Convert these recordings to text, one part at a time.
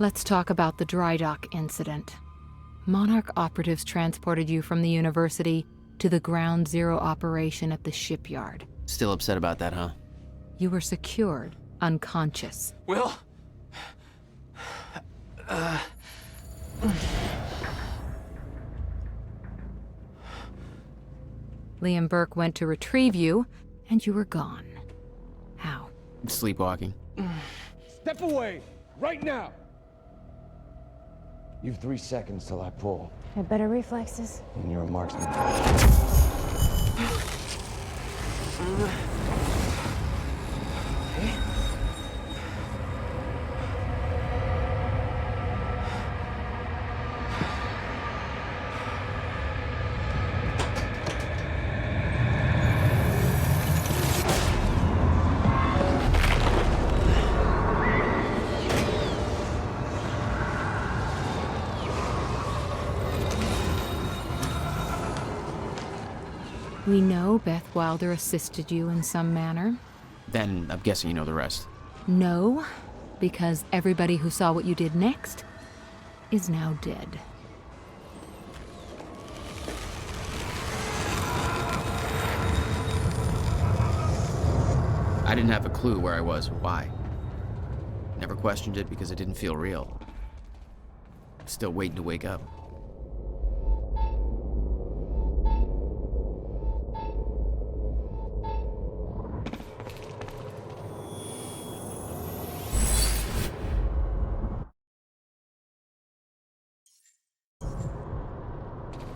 Let's talk about the dry dock incident. Monarch operatives transported you from the university to the Ground Zero operation at the shipyard. Still upset about that, huh? You were secured, unconscious. Will? Liam Burke went to retrieve you, and you were gone. How? Sleepwalking. Step away! Right now! You've 3 seconds till I pull. Had better reflexes. And you're a marksman. We know Beth Wilder assisted you in some manner. Then I'm guessing you know the rest. No, because everybody who saw what you did next is now dead. I didn't have a clue where I was or why. Never questioned it because it didn't feel real. Still waiting to wake up.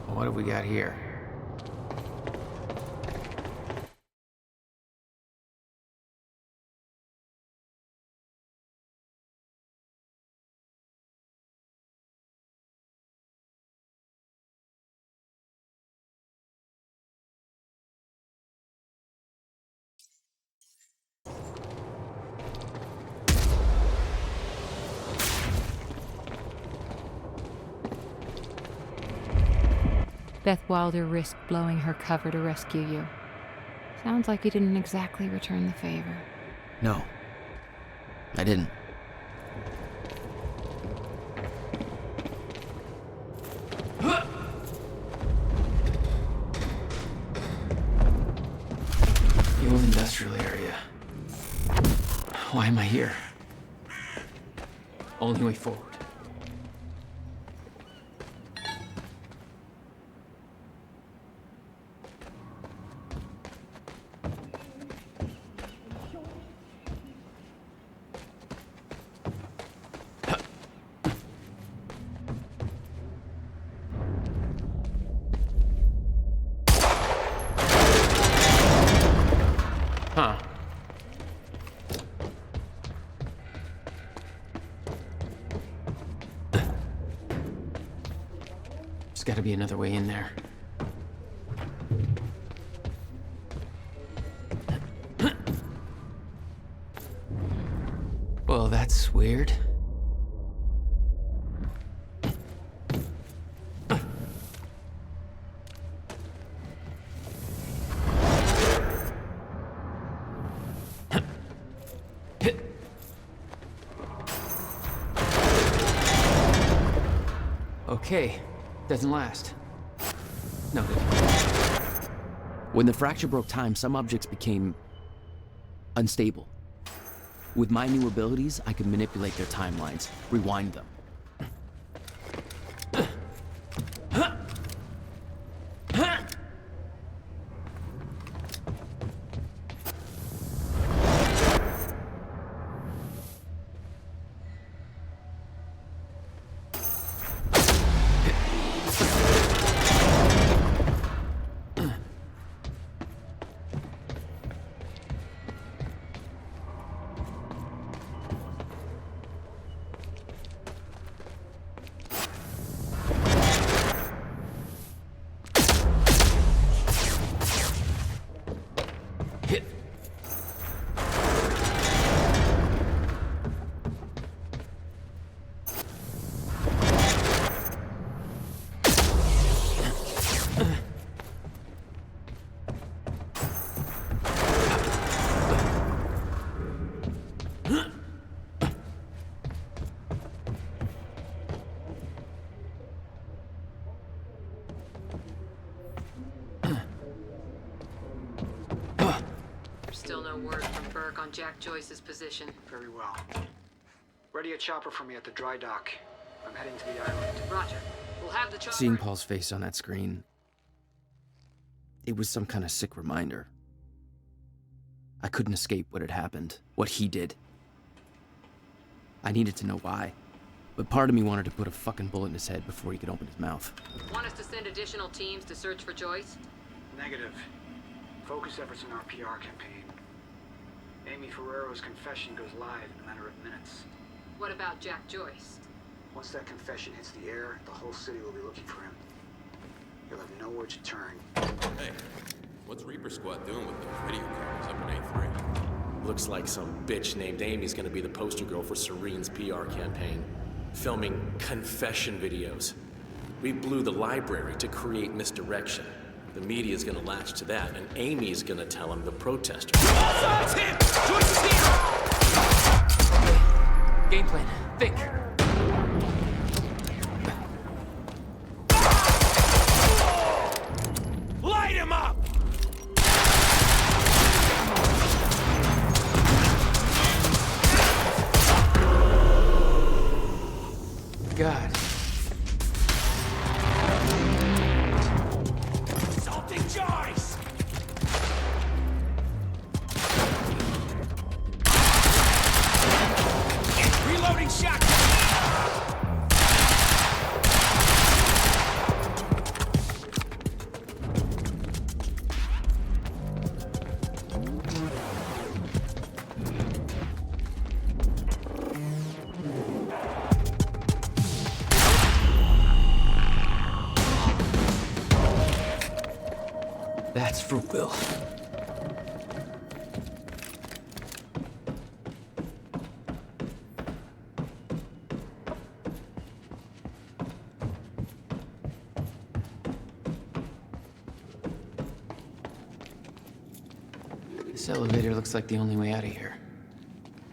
What have we got here? Beth Wilder risked blowing her cover to rescue you. Sounds like you didn't exactly return the favor. No, I didn't. The old industrial area. Why am I here? Only way forward. Huh. There's gotta be another way in there. Well, that's weird. Okay, doesn't last. Noted. When the fracture broke time, some objects became unstable. With my new abilities, I could manipulate their timelines, rewind them. Still no word from Burke on Jack Joyce's position. Very well. Ready a chopper for me at the dry dock. I'm heading to the island. Roger. We'll have the chopper... Seeing Paul's face on that screen, it was some kind of sick reminder. I couldn't escape what had happened, what he did. I needed to know why, but part of me wanted to put a fucking bullet in his head before he could open his mouth. Want us to send additional teams to search for Joyce? Negative. Focus efforts in our PR campaign. Amy Ferrero's confession goes live in a matter of minutes. What about Jack Joyce? Once that confession hits the air, the whole city will be looking for him. He'll have nowhere to turn. Hey, what's Reaper Squad doing with those video cameras up in A3? Looks like some bitch named Amy's gonna be the poster girl for Serene's PR campaign. Filming confession videos. We blew the library to create misdirection. The media's gonna latch to that, and Amy's gonna tell him the protesters. It's him! Joyce is here! Game plan. Think. Light him up! God. Assaulting Joyce! Reloading shotgun! That's for Will. This elevator looks like the only way out of here.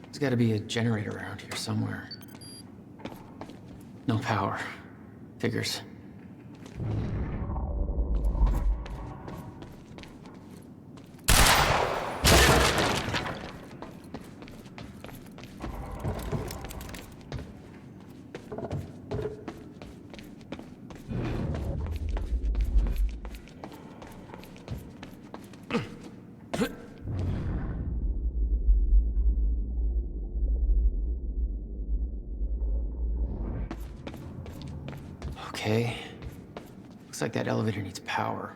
There's gotta be a generator around here somewhere. No power. Figures. Okay. Looks like that elevator needs power.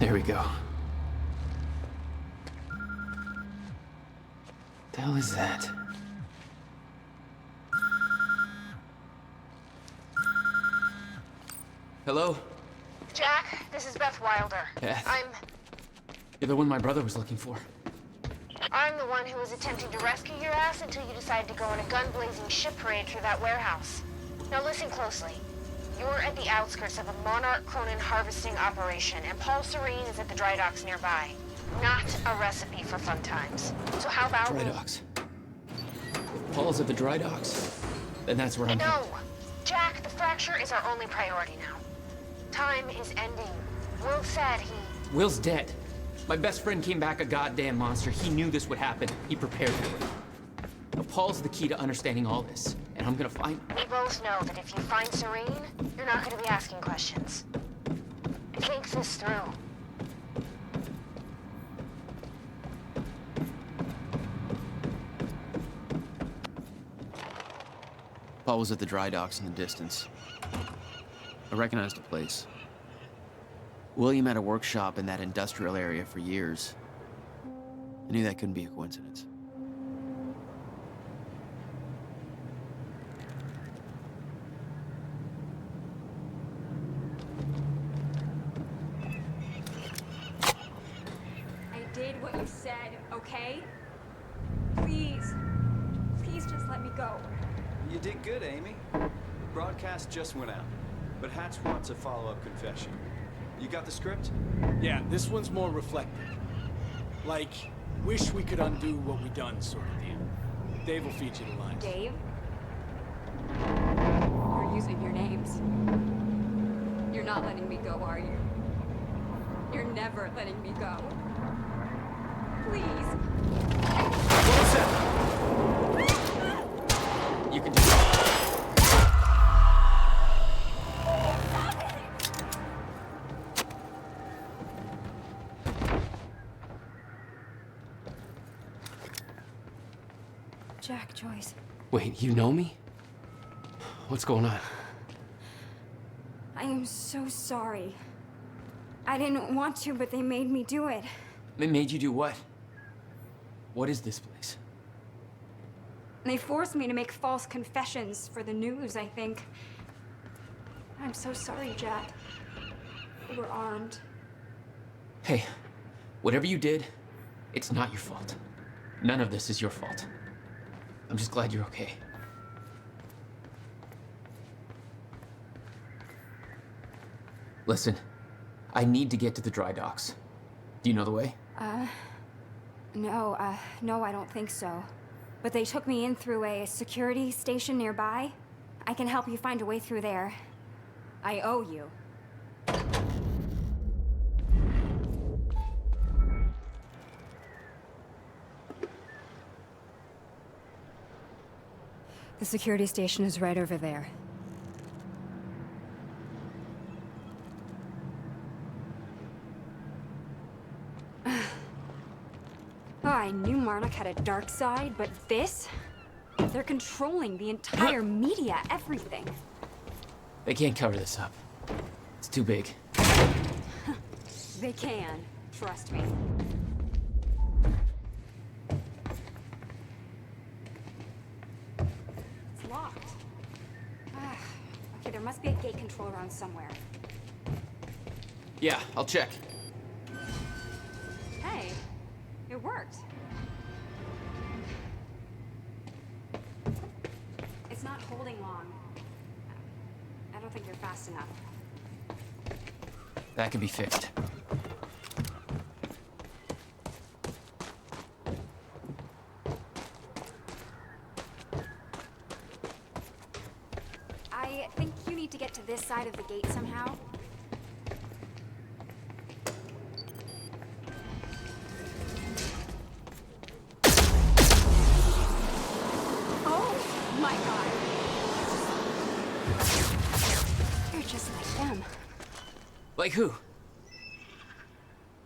There we go. The hell is that? Hello? Jack, this is Beth Wilder. Beth. I'm You're the one my brother was looking for. the one who was attempting to rescue your ass until you decided to go on a gun-blazing ship parade through that warehouse. Now listen closely. You're at the outskirts of a Monarch Cronin harvesting operation, and Paul Serene is at the dry docks nearby. Not a recipe for fun times. So how about... Dry docks. If Paul's at the dry docks, then that's where I'm... No! Jack, the fracture is our only priority now. Time is ending. Will said he... Will's dead. My best friend came back a goddamn monster. He knew this would happen. He prepared for it. Now, Paul's the key to understanding all this, and I'm gonna find him. We both know that if you find Serene, you're not going to be asking questions. Think this through. Paul was at the dry docks in the distance. I recognized the place. William had a workshop in that industrial area for years. I knew that couldn't be a coincidence. I did what you said, okay? Please. Please just let me go. You did good, Amy. Broadcast just went out, but Hatch wants a follow-up confession. You got the script? Yeah, this one's more reflective. Like, wish we could undo what we done sort of deal. Dave will feed you the lines. Dave? You're using your names. You're not letting me go, are you? You're never letting me go. Please. What was that? You can do it. Jack Joyce. Wait, you know me? What's going on? I am so sorry. I didn't want to, but they made me do it. They made you do what? What is this place? They forced me to make false confessions for the news, I think. I'm so sorry, Jack. They were armed. Hey, whatever you did, it's not your fault. None of this is your fault. I'm just glad you're okay. Listen, I need to get to the dry docks. Do you know the way? No, I don't think so. But they took me in through a security station nearby. I can help you find a way through there. I owe you. The security station is right over there. Oh, I knew Monarch had a dark side, but this? They're controlling the entire media, everything. They can't cover this up. It's too big. They can, trust me. It's locked. Okay, there must be a gate control around somewhere. Yeah, I'll check. Hey, it worked. It's not holding long. I don't think you're fast enough. That can be fixed. I think you need to get to this side of the gate somehow. Oh my god. You're just like them. Like who?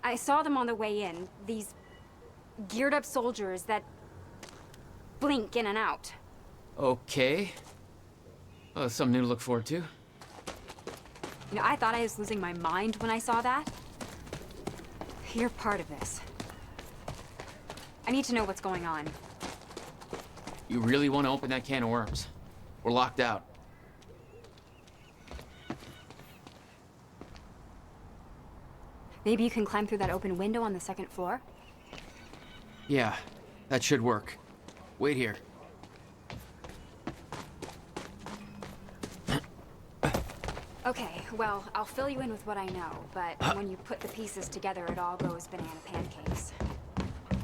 I saw them on the way in. These geared up soldiers that blink in and out. Okay. Well, something new to look forward to. You know, I thought I was losing my mind when I saw that. You're part of this. I need to know what's going on. You really want to open that can of worms? We're locked out. Maybe you can climb through that open window on the second floor? Yeah, that should work. Wait here. Okay, well, I'll fill you in with what I know, but when you put the pieces together, it all goes banana pancakes.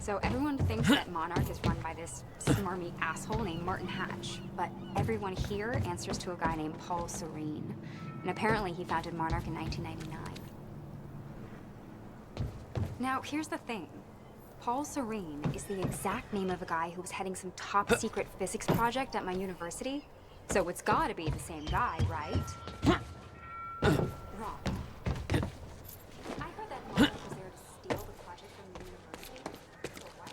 So everyone thinks that Monarch is run by this smarmy asshole named Martin Hatch, but everyone here answers to a guy named Paul Serene, and apparently he founded Monarch in 1999. Now, here's the thing. Paul Serene is the exact name of a guy who was heading some top-secret physics project at my university. So it's gotta be the same guy, right? Wrong. I heard that Monarch was there to steal the project from the university. So why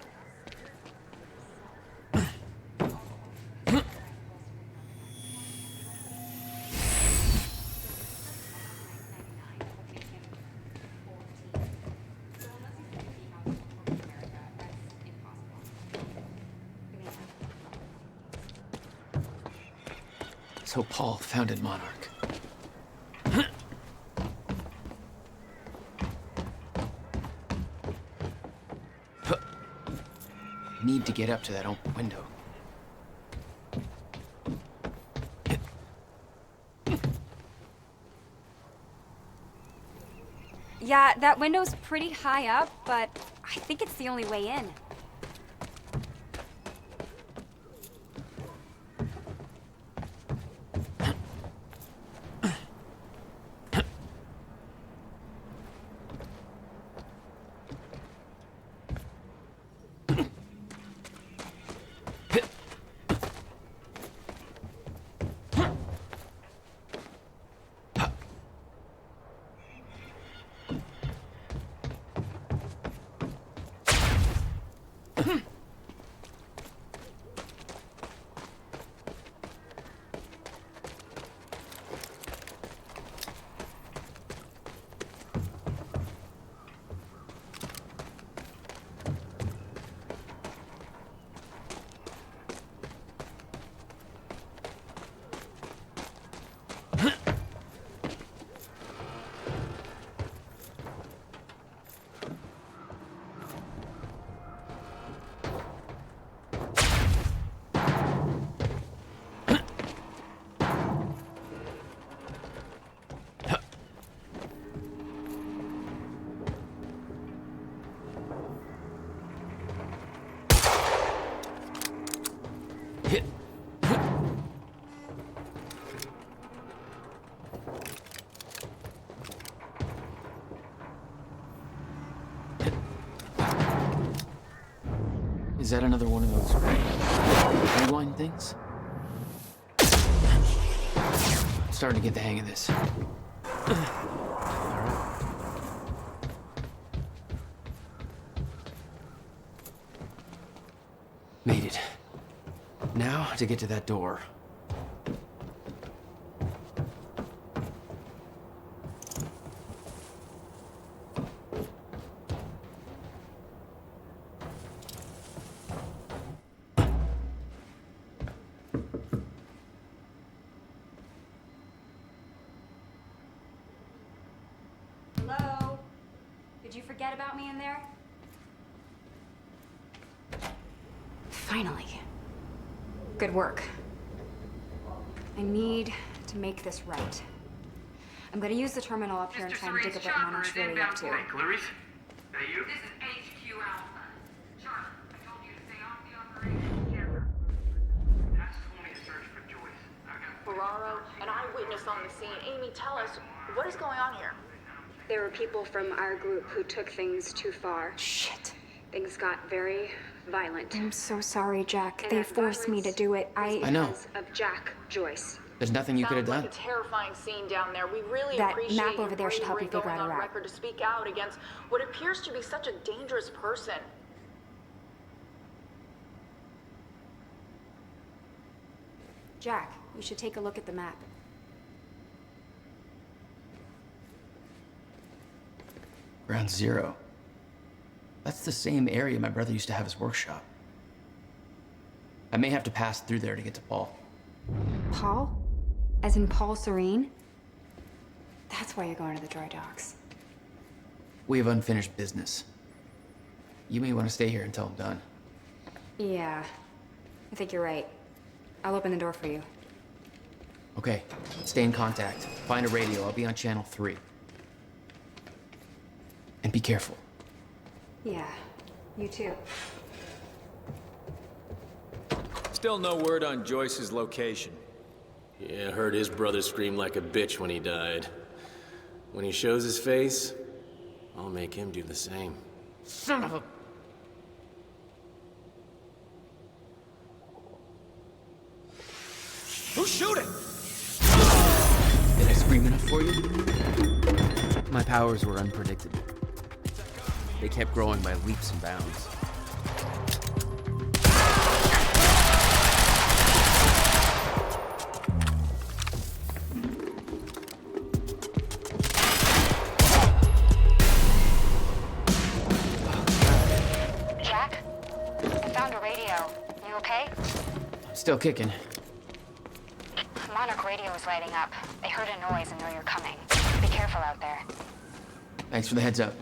So Paul founded Monarch. Need to get up to that open window. Yeah, that window's pretty high up, but I think it's the only way in. Is that another one of those rewind things? I'm starting to get the hang of this. Made it. Now to get to that door. Hello? Did you forget about me in there? Finally. Good work. I need to make this right. I'm gonna use the terminal up here and try and dig up what Monarch's really up to. Clarice? That you? This is HQ Alpha. Charlie, I told you to stay off the operation camera. Task told me to search for Joyce. Ferraro, an eyewitness on the scene. Amy, tell us, what is going on here? There were people from our group who took things too far. Shit. Things got very violent. I'm so sorry, Jack. They forced me to do it. I know. Because of Jack Joyce. There's nothing you could have Sounds done. like a terrifying scene down there. We really That appreciate map your over there should help you bravery figure going out a on route. record to speak out against what appears to be such a dangerous person. Jack, you should take a look at the map. Ground Zero. That's the same area my brother used to have his workshop. I may have to pass through there to get to Paul. Paul? As in Paul Serene? That's why you're going to the dry docks. We have unfinished business. You may want to stay here until I'm done. Yeah, I think you're right. I'll open the door for you. Okay, stay in contact. Find a radio. I'll be on channel 3. And be careful. Yeah, you too. Still no word on Joyce's location. Yeah, I heard his brother scream like a bitch when he died. When he shows his face, I'll make him do the same. Son of a... Who's shooting? Did I scream enough for you? My powers were unpredictable. They kept growing by leaps and bounds. Jack? I found a radio. You okay? Still kicking. Monarch radio is lighting up. They heard a noise and know you're coming. Be careful out there. Thanks for the heads up.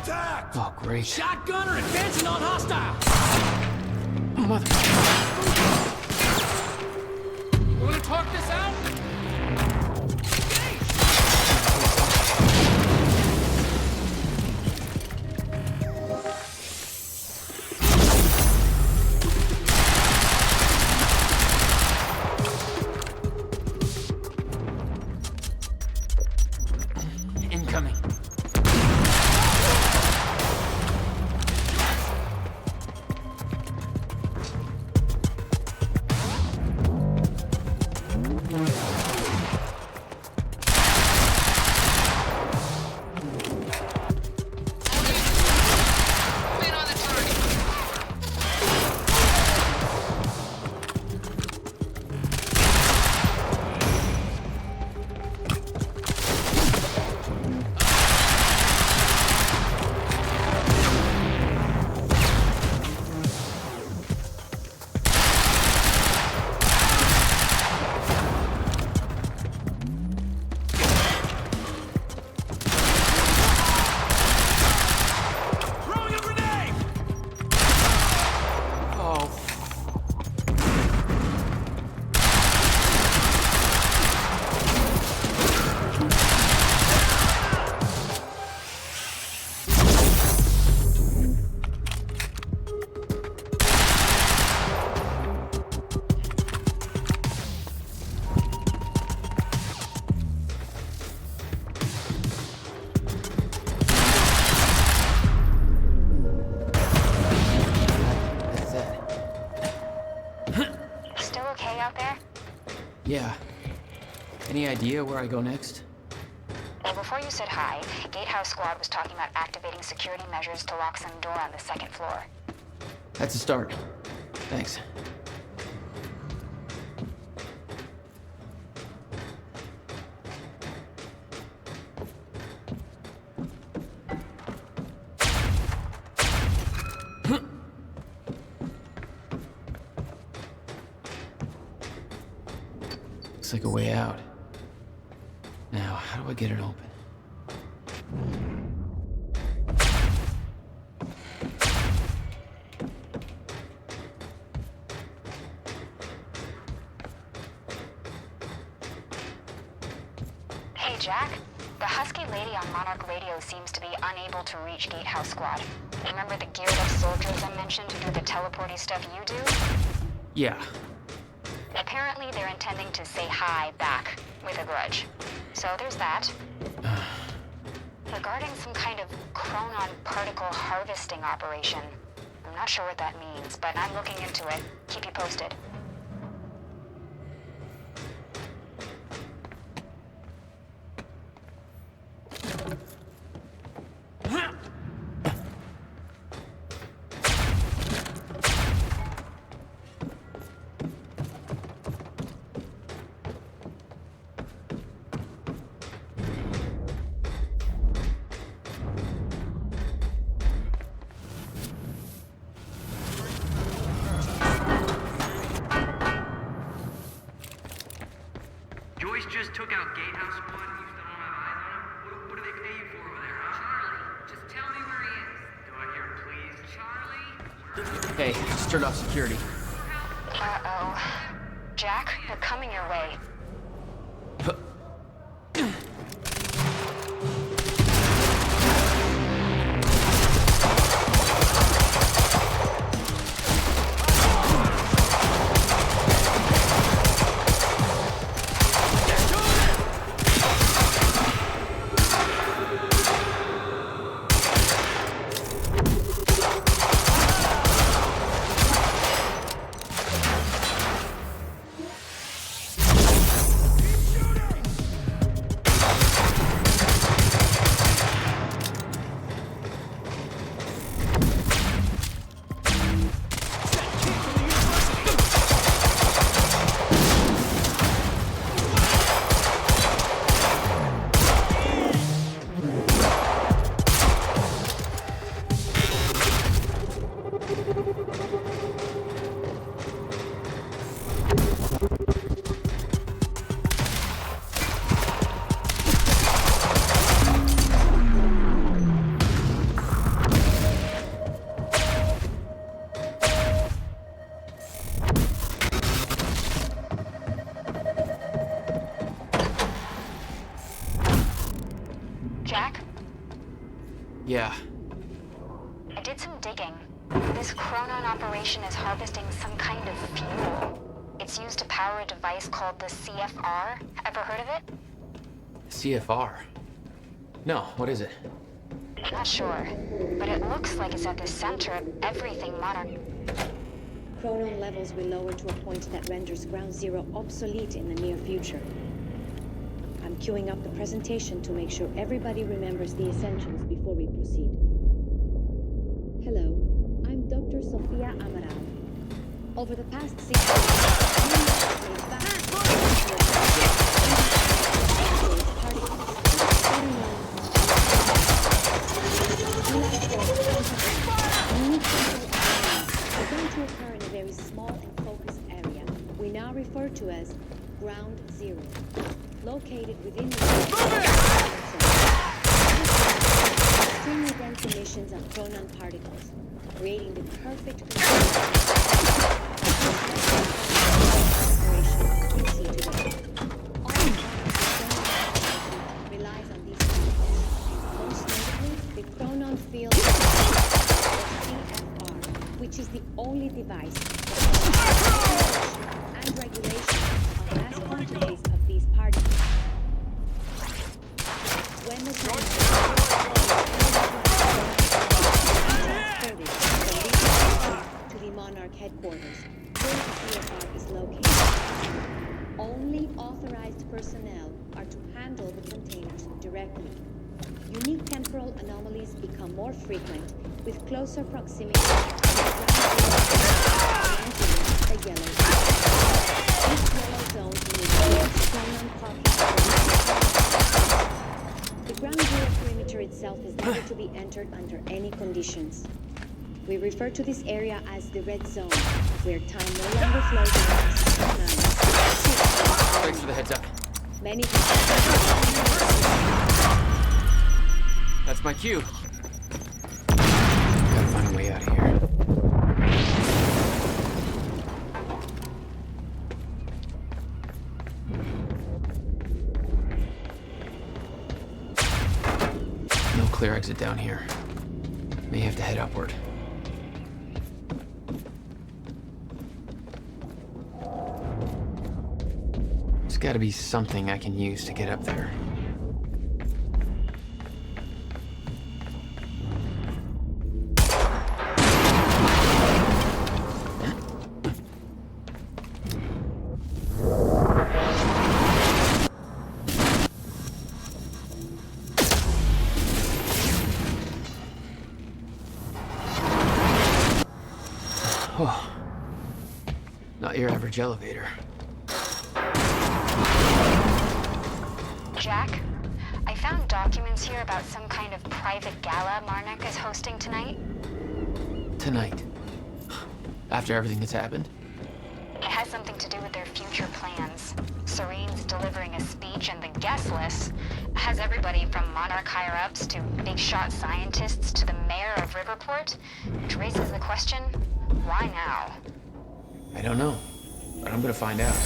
Contact! Oh, great. Shotgunner advancing on hostile! Mother... You wanna talk this out? Incoming. Yeah. Any idea where I go next? Well, before you said hi, Gatehouse Squad was talking about activating security measures to lock some door on the second floor. That's a start. Thanks. Looks like a way out. Now, how do I get it open? Hey, Jack. The husky lady on Monarch Radio seems to be unable to reach Gatehouse Squad. Remember the geared-up soldiers I mentioned who do the teleporty stuff you do? Yeah. Apparently, they're intending to say hi back with a grudge. So there's that. Regarding some kind of chronon particle harvesting operation. I'm not sure what that means, but I'm looking into it. Keep you posted. Joyce just took out Gatehouse Squad and you still don't have eyes on him? What do they pay you for over there, huh? Charlie, just tell me where he is. Do I hear him, please? Charlie? Hey, just turned off security. Uh-oh. Jack, they're coming your way. Yeah. I did some digging. This Chronon operation is harvesting some kind of fuel. It's used to power a device called the CFR. Ever heard of it? CFR? No, what is it? Not sure, but it looks like it's at the center of everything Monarch. Chronon levels will lower to a point that renders Ground Zero obsolete in the near future. I'm queuing up the presentation to make sure everybody remembers the essentials before we proceed. Hello, I'm Dr. Sofia Amaral. Over the past 6 years, to occur in a very small and focused area we now refer to as Ground Zero, located within the extremely dense emissions of chronon particles, creating the perfect relies on these particles, most notably the chronon field, or CFR, which is the only device and regulation of mass quantities of these particles. When the transported to the Monarch headquarters, where the CFR is located, only authorized personnel are to handle the containers directly. Unique temporal anomalies become more frequent with closer proximity to the yellow zone. This yellow zone indicates chronon population. The Ground Zero perimeter itself is never to be entered under any conditions. We refer to this area as the red zone, where time no longer flows Thanks for the heads up. Many That's my cue. Gotta find a way out of here. No clear exit down here. May have to head upward. There's gotta be something I can use to get up there. Oh, not your average elevator. Jack, I found documents here about some kind of private gala Monarch is hosting tonight. Tonight? After everything that's happened? It has something to do with their future plans. Serene's delivering a speech, and the guest list has everybody from Monarch higher-ups to big-shot scientists to the mayor of Riverport, which raises the question, why now? I don't know, but I'm gonna find out.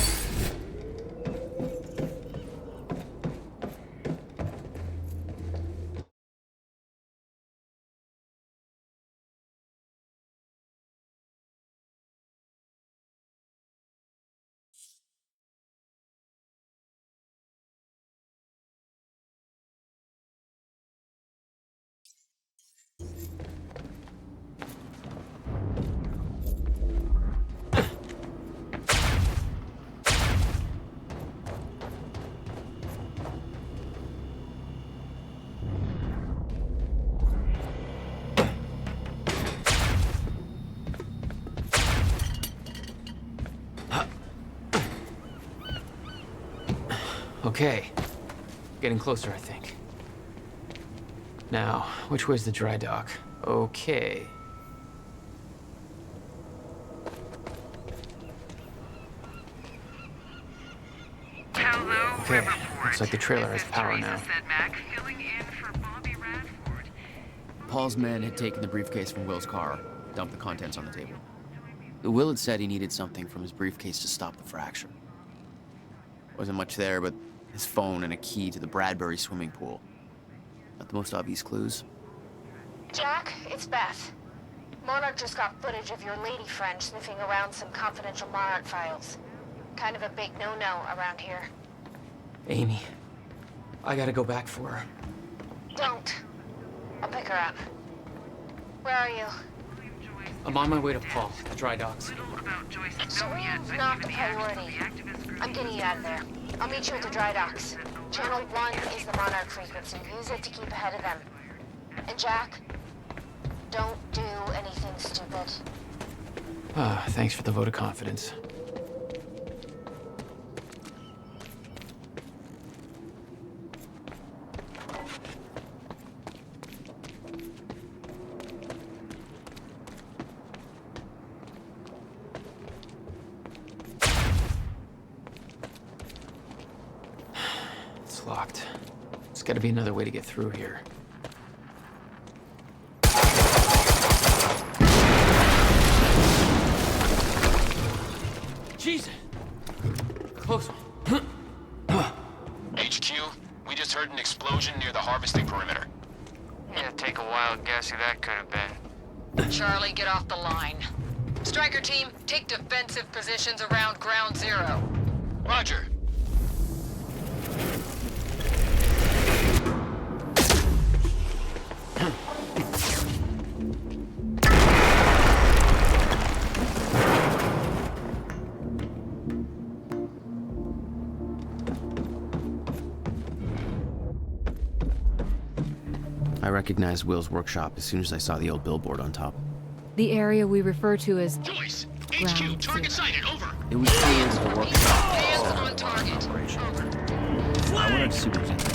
Okay. Getting closer, I think. Now, which way's the dry dock? Okay. Hello, Okay, Riverport. looks like the trailer has power now. Filling in for Bobby Radford. Paul's men had taken the briefcase from Will's car, dumped the contents on the table. Will had said he needed something from his briefcase to stop the fracture. Wasn't much there, but his phone and a key to the Bradbury swimming pool. Not the most obvious clues. Jack, it's Beth. Monarch just got footage of your lady friend sniffing around some confidential Monarch files. Kind of a big no-no around here. Amy, I gotta go back for her. Don't. I'll pick her up. Where are you? I'm on my way to Paul, the dry docks. Serene's not the priority. I'm getting you out of there. I'll meet you at the dry docks. Channel 1 is the Monarch frequency. Use it to keep ahead of them. And Jack, don't do anything stupid. Thanks for the vote of confidence. It's locked. There's gotta be another way to get through here. Jesus! Close one. HQ, we just heard an explosion near the harvesting perimeter. Yeah, take a wild guess who that could have been. Charlie, get off the line. Striker team, take defensive positions around ground zero. Roger. I recognized Will's workshop as soon as I saw the old billboard on top. The area we refer to as Joyce, ground HQ, target zero. sighted, over. It was the ends of the workshop. Hands on target. I wanted to see what was in there.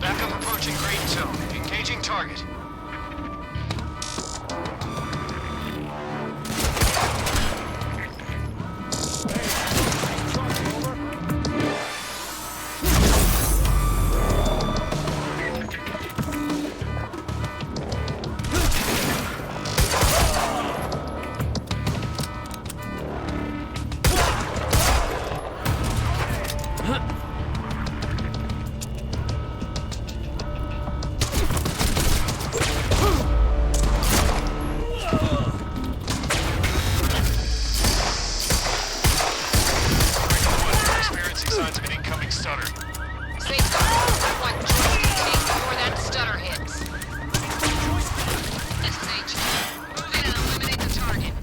Backup approaching green zone. Engaging target. Experiencing signs of an incoming stutter. Say something. I want Joyce contained before that stutter hits. This is HQ. Move in and eliminate the target.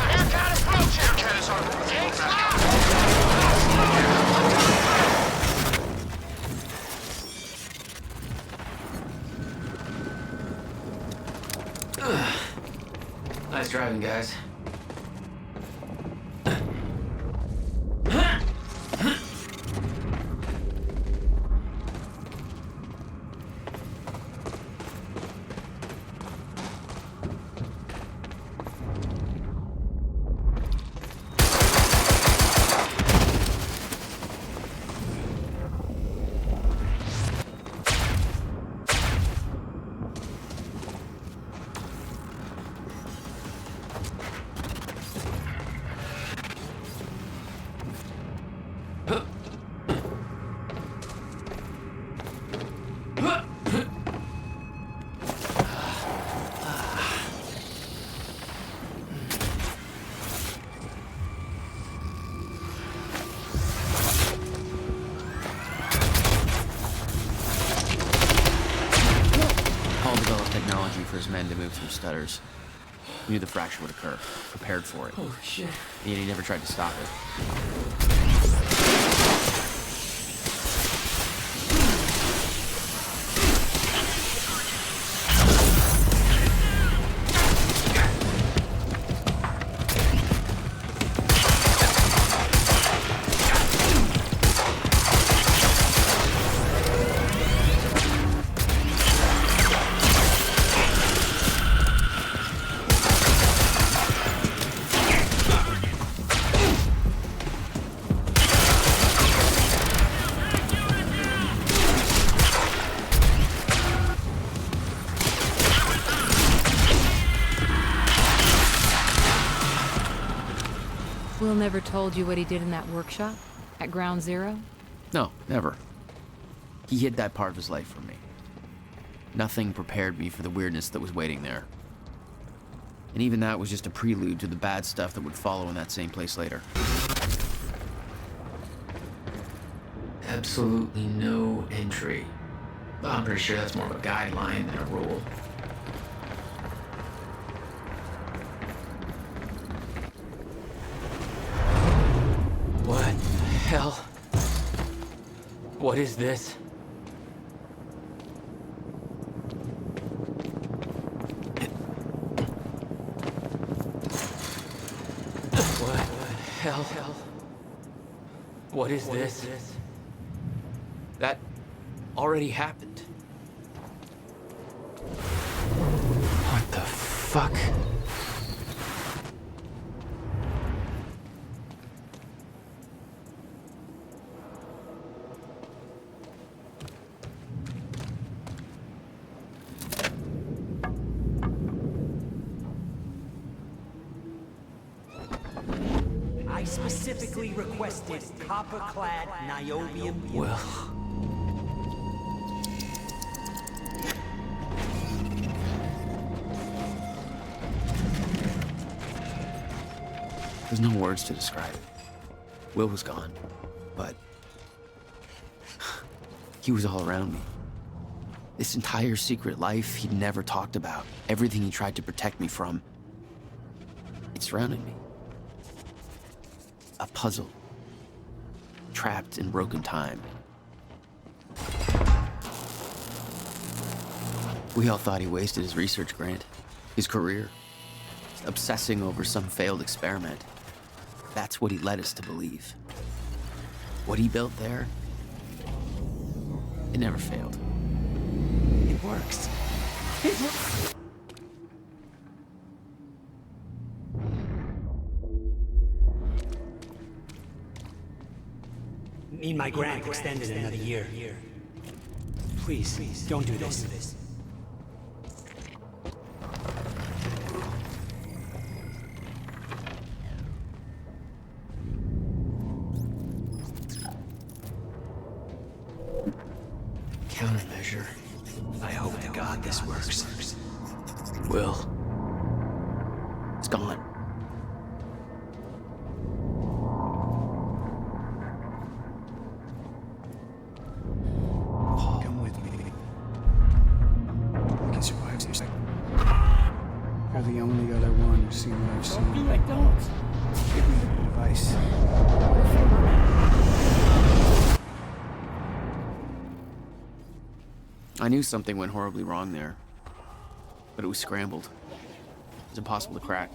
Aircat approaching! Aircat is on the Nice driving, guys. Paul developed technology for his men to move through stutters. He knew the fracture would occur, prepared for it. Oh, shit. Yet he never tried to stop it. Will never told you what he did in that workshop? At Ground Zero? No, never. He hid that part of his life from me. Nothing prepared me for the weirdness that was waiting there. And even that was just a prelude to the bad stuff that would follow in that same place later. Absolutely no entry. Well, I'm pretty sure that's more of a guideline than a rule. What the hell? What is this? What the hell? What is this? That already happened. What the fuck? I specifically requested copper-clad niobium. Well. There's no words to describe it. Will was gone, but he was all around me. This entire secret life he'd never talked about, everything he tried to protect me from, it surrounded me. A puzzle, trapped in broken time. We all thought he wasted his research grant, his career, obsessing over some failed experiment. That's what he led us to believe. What he built there, it never failed. It works. It works. Need my grant extended another year. Please, don't do this. Countermeasure. I hope to God this works. Will. It's gone. Come with me. I can survive this. You're the only other one who's seen what I've seen. Don't. Give me the advice. I knew something went horribly wrong there, but it was scrambled. It was impossible to crack.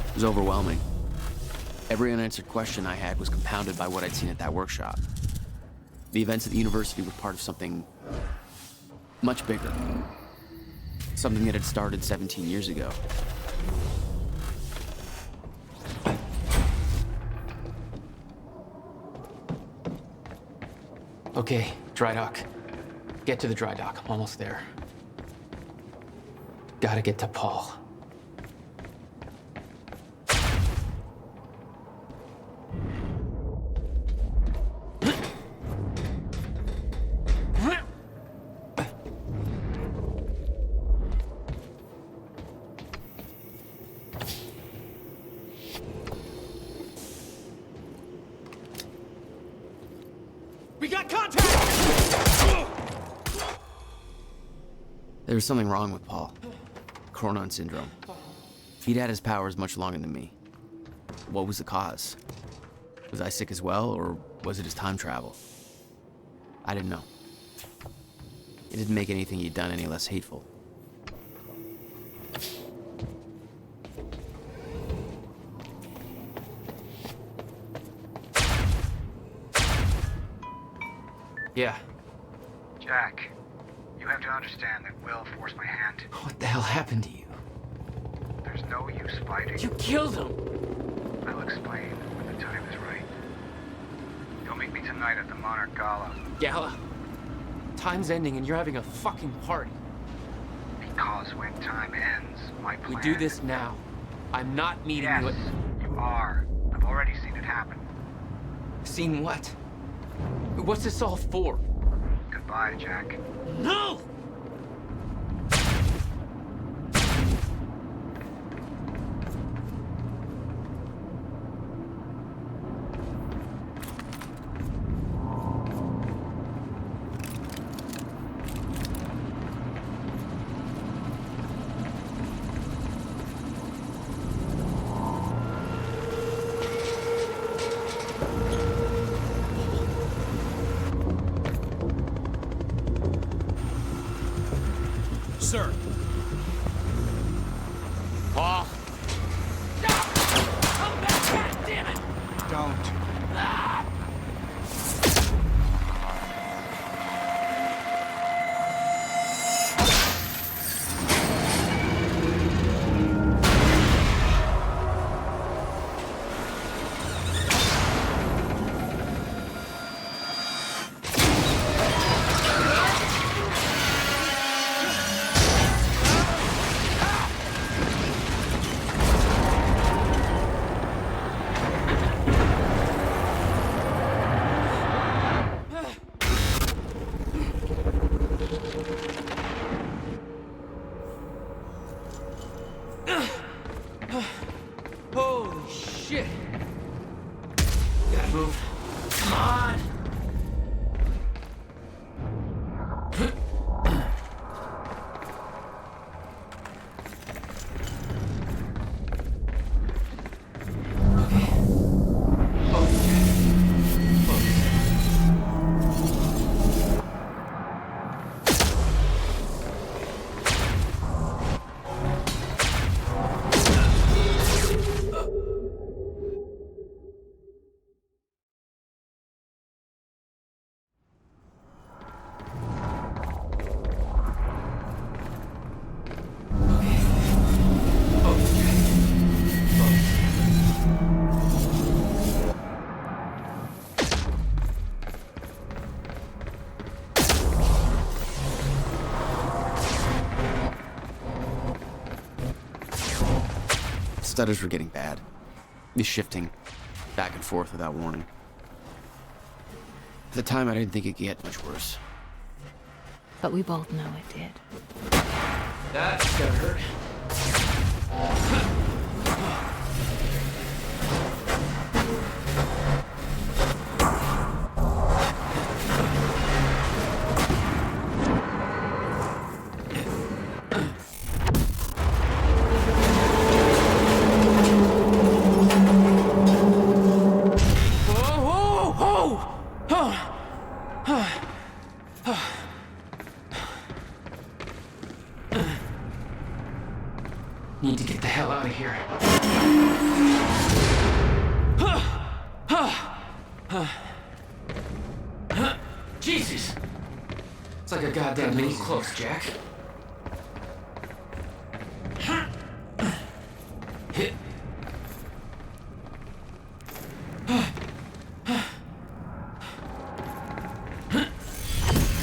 It was overwhelming. Every unanswered question I had was compounded by what I'd seen at that workshop. The events at the university were part of something much bigger. Something that had started 17 years ago. Okay, dry dock. Get to the dry dock. I'm almost there. Gotta get to Paul. We got contact! There was something wrong with Paul. Cronon syndrome. He'd had his powers much longer than me. What was the cause? Was I sick as well, or was it his time travel? I didn't know. It didn't make anything he'd done any less hateful. Yeah. Jack, You have to understand that Will forced my hand. What the hell happened to you? There's no use fighting. You killed him! I'll explain when the time is right. You'll meet me tonight at the Monarch Gala. Gala? Time's ending and you're having a fucking party. Because when time ends, my plan... We do this now. I'm not meeting you at... You are. I've already seen it happen. Seen what? What's this all for? Goodbye, Jack. No! Sir. Paul. Come back, God damn it! Don't. Holy shit! Gotta move. Come on! Stutters were getting bad. He's shifting back and forth without warning. At the time, I didn't think it could get much worse. But we both know it did. That's gonna hurt. Need to get the hell out of here. Jesus! It's like a goddamn mini close, Jack.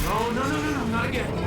No, not again.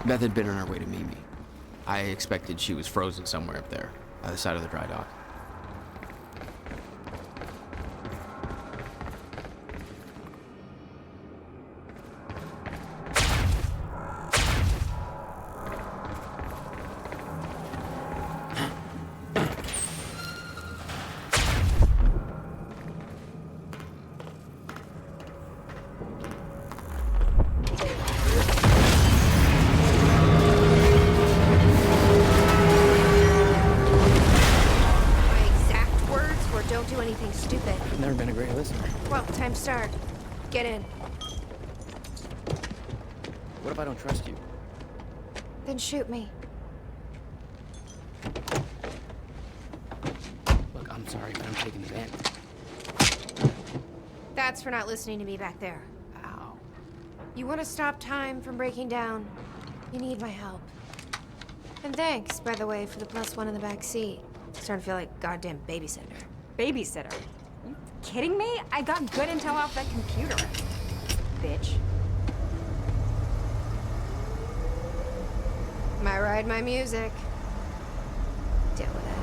Beth had been on her way to meet me. I expected she was frozen somewhere up there, by the side of the dry dock. Start. Get in. What if I don't trust you? Then shoot me. Look, I'm sorry, but I'm taking the van. That's for not listening to me back there. Ow. You want to stop time from breaking down? You need my help. And thanks, by the way, for the +1 in the back seat. Starting to feel like goddamn babysitter. Babysitter? You kidding me? I got good intel off that computer. Bitch. My ride, my music. Deal with it.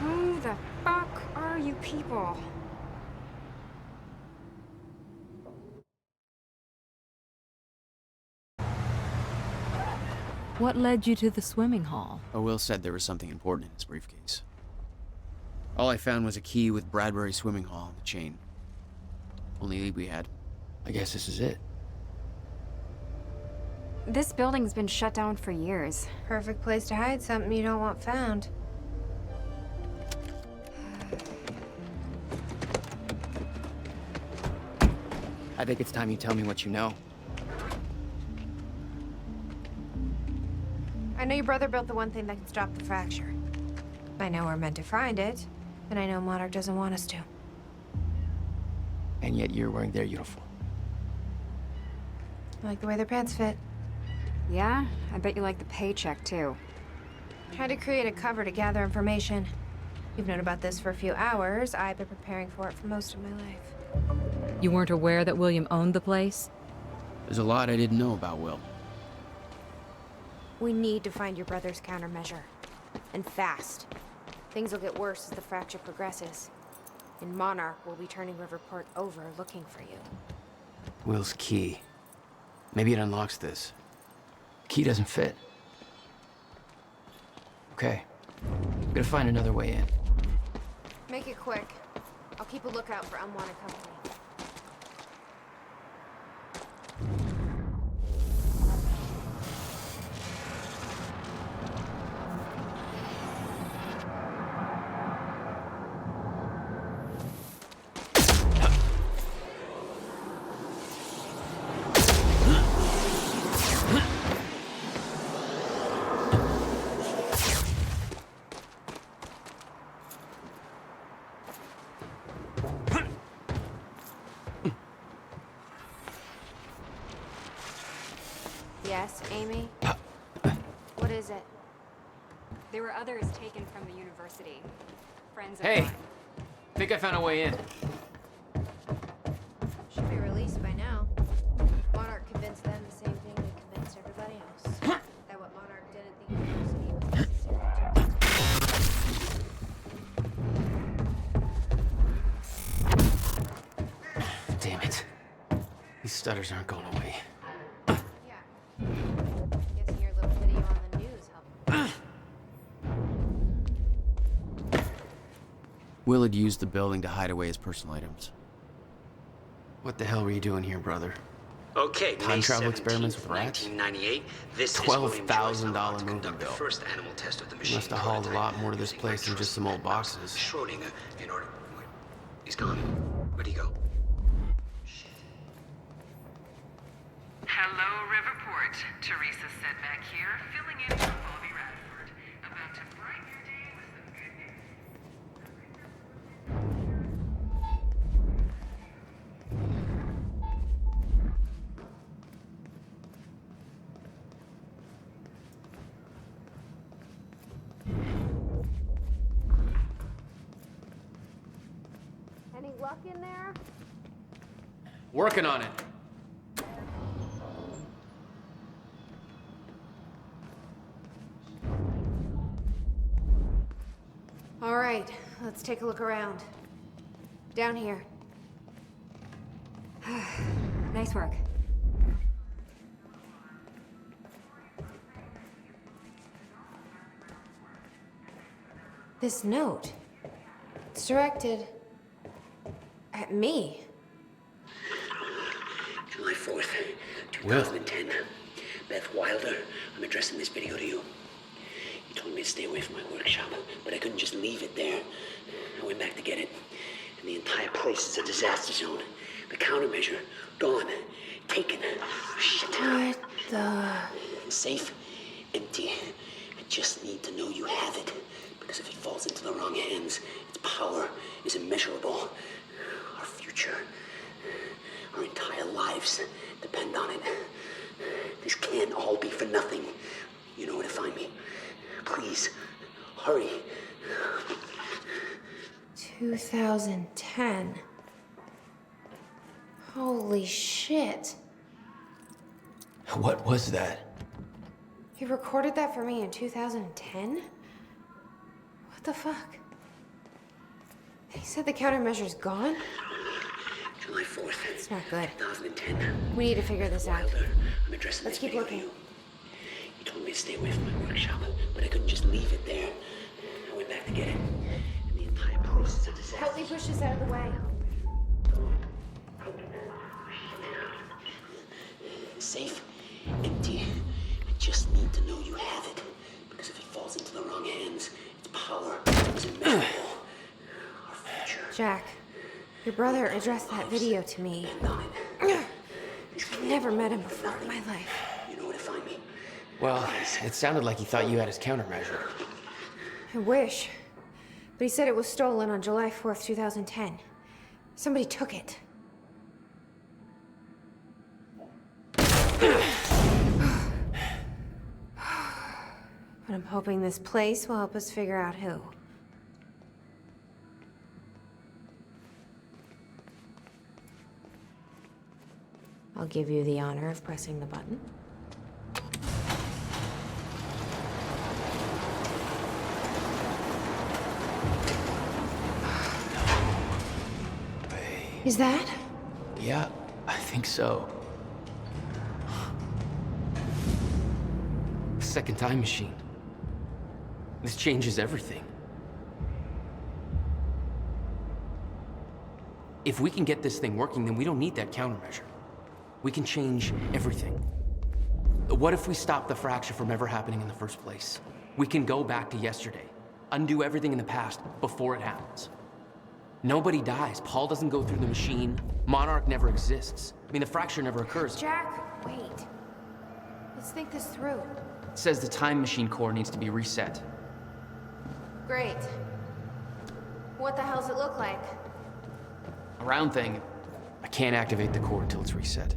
Who the fuck are you people? What led you to the swimming hall? Will said there was something important in his briefcase. All I found was a key with Bradbury Swimming Hall on the chain. Only lead we had. I guess this is it. This building's been shut down for years. Perfect place to hide something you don't want found. I think it's time you tell me what you know. I know your brother built the one thing that can stop the fracture. I know we're meant to find it, and I know Monarch doesn't want us to. And yet you're wearing their uniform. I like the way their pants fit. Yeah? I bet you like the paycheck, too. Tried to create a cover to gather information. You've known about this for a few hours. I've been preparing for it for most of my life. You weren't aware that William owned the place? There's a lot I didn't know about Will. We need to find your brother's countermeasure. And fast. Things will get worse as the fracture progresses. And Monarch will be turning Riverport over looking for you. Will's key. Maybe it unlocks this. Key doesn't fit. Okay. I'm gonna find another way in. Make it quick. I'll keep a lookout for unwanted company. Yes, Amy? What is it? There were others taken from the university. Friends of Hey! mine. Think I found a way in. Should be released by now. Monarch convinced them the same thing they convinced everybody else. That what Monarch did at the university was necessary. Damn it. These stutters aren't going away. Guessing your little video on the news helped. Will had used the building to hide away his personal items. What the hell were you doing here, brother? Okay, Time May travel 17th, experiments with rats? 1998. This is William Joyce $12,000 about to moving conduct the bill. first animal test of the You machine. must have hauled a prototype lot more to this using place than just some old boxes. Schrodinger in order. Wait, he's gone. Where'd he go? Hello, Riverport. Teresa Sedmak here, filling in for Bobby Radford. About to brighten your day with some good news. Any luck in there? Working on it. Let's take a look around. Down here. Nice work. This note. It's directed at me. July 4th, 2010. Beth Wilder, I'm addressing this video to you. You told me to stay away from my workshop, but I couldn't just leave it there. I went back to get it, and the entire place is a disaster zone. The countermeasure, gone. Taken. Shit. What the... Safe, empty. I just need to know you have it. Because if it falls into the wrong hands, its power is immeasurable. Our future, our entire lives depend on it. This can't all be for nothing. You know where to find me. Please, hurry. 2010. Holy shit. What was that? He recorded that for me in 2010? What the fuck? He said the countermeasure's gone? July 4th. It's not good. 2010. We need to figure this out. Wilder, I'm addressing Let's this keep video looking. to you. You told me to stay away from my workshop, but I couldn't just leave it there. I went back to get it, and the entire place is a disaster. Help me push this out of the way. Safe, empty. I just need to know you have it. Because if it falls into the wrong hands, its power is immeasurable. Our future. Jack, your brother addressed that video to me. I've never met him before in my life. You know where to find me. Well, it sounded like he thought you had his countermeasure. I wish. But he said it was stolen on July 4th, 2010. Somebody took it. But I'm hoping this place will help us figure out who. I'll give you the honor of pressing the button. Is that? Yeah, I think so. Second time machine. This changes everything. If we can get this thing working, then we don't need that countermeasure. We can change everything. What if we stop the fracture from ever happening in the first place? We can go back to yesterday, undo everything in the past before it happens. Nobody dies. Paul doesn't go through the machine. Monarch never exists. I mean, the fracture never occurs. Jack, wait. Let's think this through. It says the time machine core needs to be reset. Great. What the hell's it look like? A round thing. I can't activate the core until it's reset.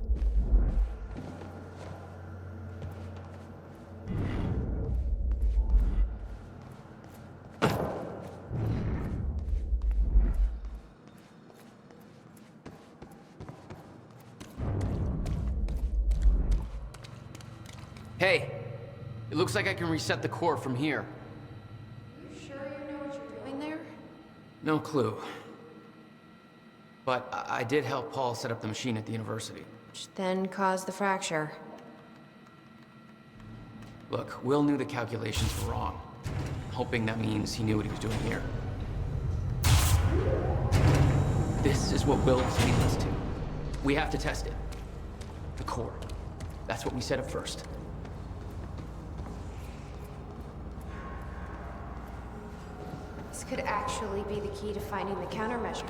Hey, it looks like I can reset the core from here. You sure you know what you're doing there? No clue. But I did help Paul set up the machine at the university. Which then caused the fracture. Look, Will knew the calculations were wrong. I'm hoping that means he knew what he was doing here. This is what Will was leading us to. We have to test it. The core. That's what we set up first. This could actually be the key to finding the countermeasure.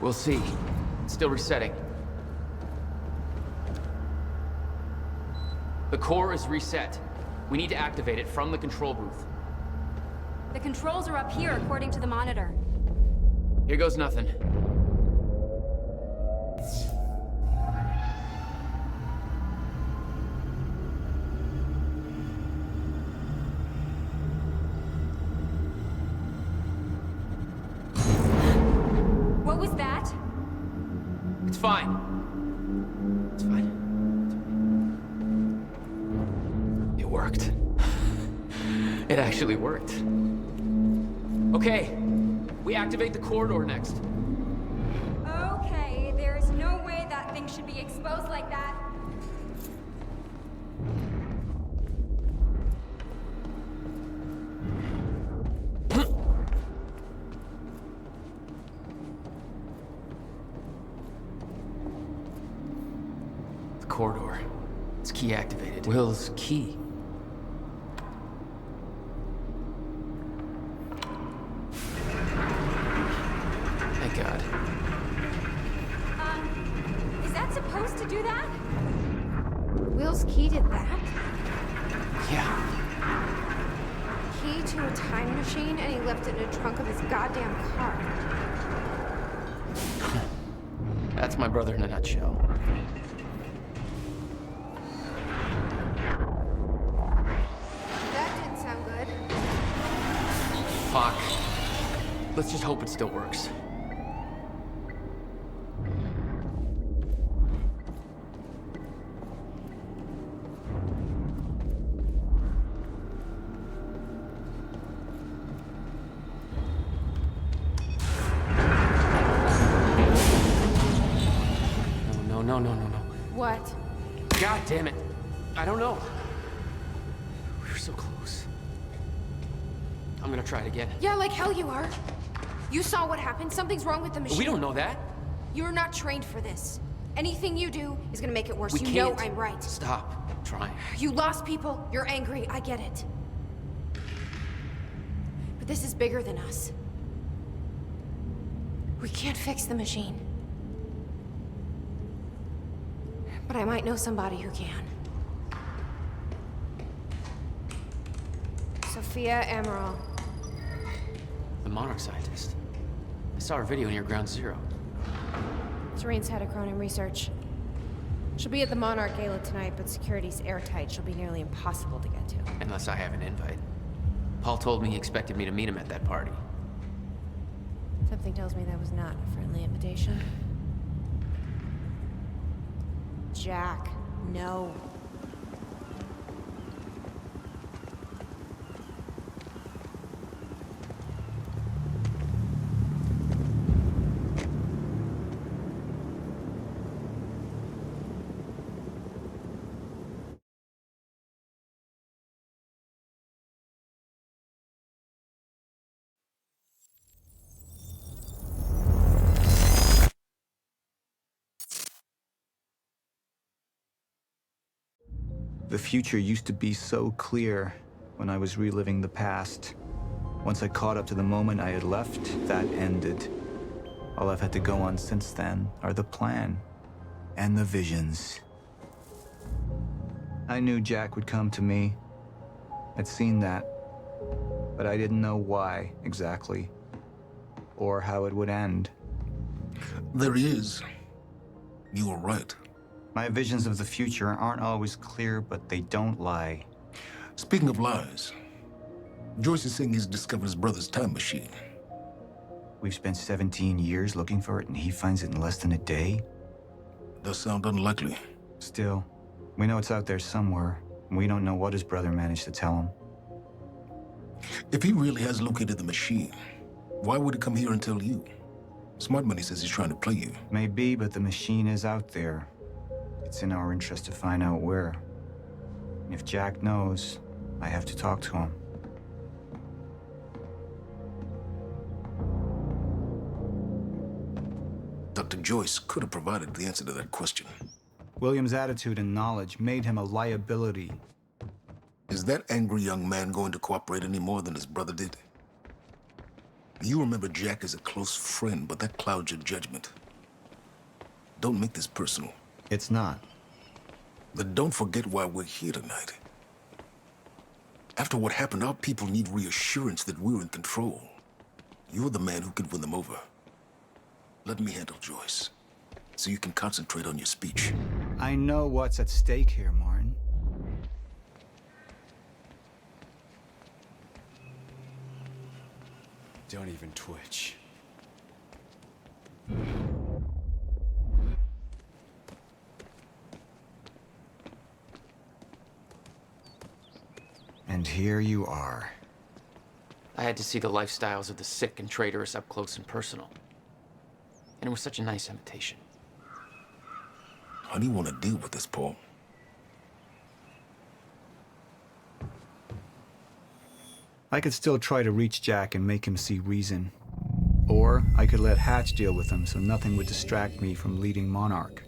We'll see. It's still resetting. The core is reset. We need to activate it from the control booth. The controls are up here, according to the monitor. Here goes nothing. What was that? It's fine. It's fine. It worked. It actually worked. Okay, we activate the corridor next. Okay, there is no way that thing should be exposed like that. The corridor. It's key activated. Will's key. Thank God. Is that supposed to do that? Will's key did that? Yeah. Key to a time machine, and he left it in the trunk of his goddamn car. That's my brother in a nutshell. That didn't sound good. Fuck. Let's just hope it still works. No. What? God damn it. I don't know. We were so close. I'm gonna try it again. Yeah, like hell you are. You saw what happened. Something's wrong with the machine. We don't know that. You're not trained for this. Anything you do is gonna make it worse. We You can't. know I'm right. Stop trying. You lost people. You're angry. I get it. But this is bigger than us. We can't fix the machine. But I might know somebody who can. Sophia Amaral. The Monarch scientist. I saw her video near Ground Zero. Serene's head of Cronin Research. She'll be at the Monarch Gala tonight, but security's airtight. She'll be nearly impossible to get to. Unless I have an invite. Paul told me he expected me to meet him at that party. Something tells me that was not a friendly invitation. Jack, no. The future used to be so clear when I was reliving the past. Once I caught up to the moment I had left, that ended. All I've had to go on since then are the plan and the visions. I knew Jack would come to me. I'd seen that, but I didn't know why exactly, or how it would end. There he is. You were right. My visions of the future aren't always clear, but they don't lie. Speaking of lies, Joyce is saying he's discovered his brother's time machine. We've spent 17 years looking for it, and he finds it in less than a day? Does sound unlikely. Still, we know it's out there somewhere, and we don't know what his brother managed to tell him. If he really has located the machine, why would he come here and tell you? Smart Money says he's trying to play you. Maybe, but the machine is out there. It's in our interest to find out where. And if Jack knows, I have to talk to him. Dr. Joyce could have provided the answer to that question. William's attitude and knowledge made him a liability. Is that angry young man going to cooperate any more than his brother did? You remember Jack as a close friend, but that clouds your judgment. Don't make this personal. It's not. Then don't forget why we're here tonight. After what happened, our people need reassurance that we're in control. You're the man who can win them over. Let me handle Joyce, so you can concentrate on your speech. I know what's at stake here, Martin. Don't even twitch. And here you are. I had to see the lifestyles of the sick and traitorous up close and personal. And it was such a nice invitation. How do you want to deal with this, Paul? I could still try to reach Jack and make him see reason. Or I could let Hatch deal with him so nothing would distract me from leading Monarch.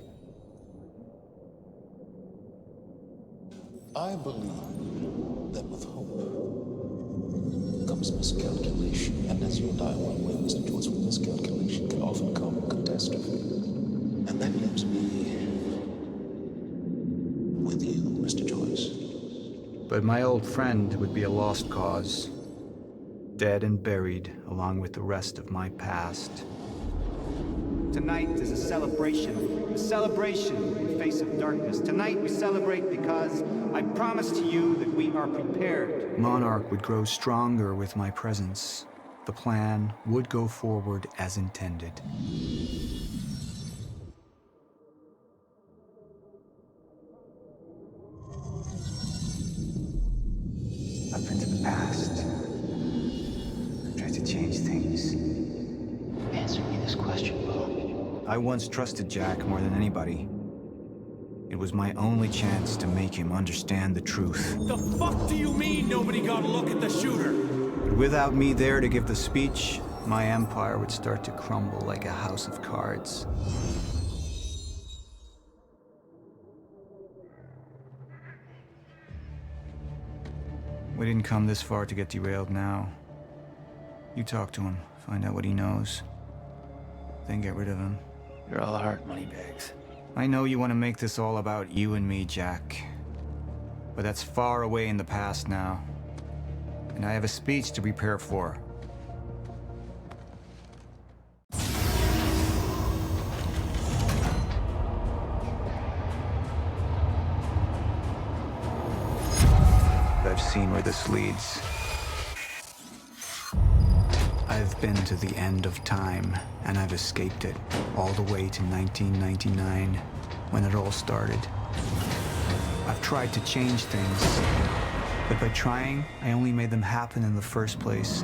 I believe that with hope comes miscalculation, and as you and I are well aware, Mr. Joyce, with miscalculation can often come catastrophe. And that leaves me with you, Mr. Joyce. But my old friend would be a lost cause, dead and buried along with the rest of my past. Tonight is a celebration in the face of darkness. Tonight we celebrate because I promise to you that we are prepared. Monarch would grow stronger with my presence. The plan would go forward as intended. Up into the past. Tried to change things. Answer me this question, Bo. I once trusted Jack more than anybody. It was my only chance to make him understand the truth. The fuck do you mean nobody got a look at the shooter? But without me there to give the speech, my empire would start to crumble like a house of cards. We didn't come this far to get derailed now. You talk to him, find out what he knows, then get rid of him. You're all heart, Moneybags. I know you want to make this all about you and me, Jack. But that's far away in the past now. And I have a speech to prepare for. I've seen where this leads. I've been to the end of time, and I've escaped it, all the way to 1999, when it all started. I've tried to change things, but by trying, I only made them happen in the first place.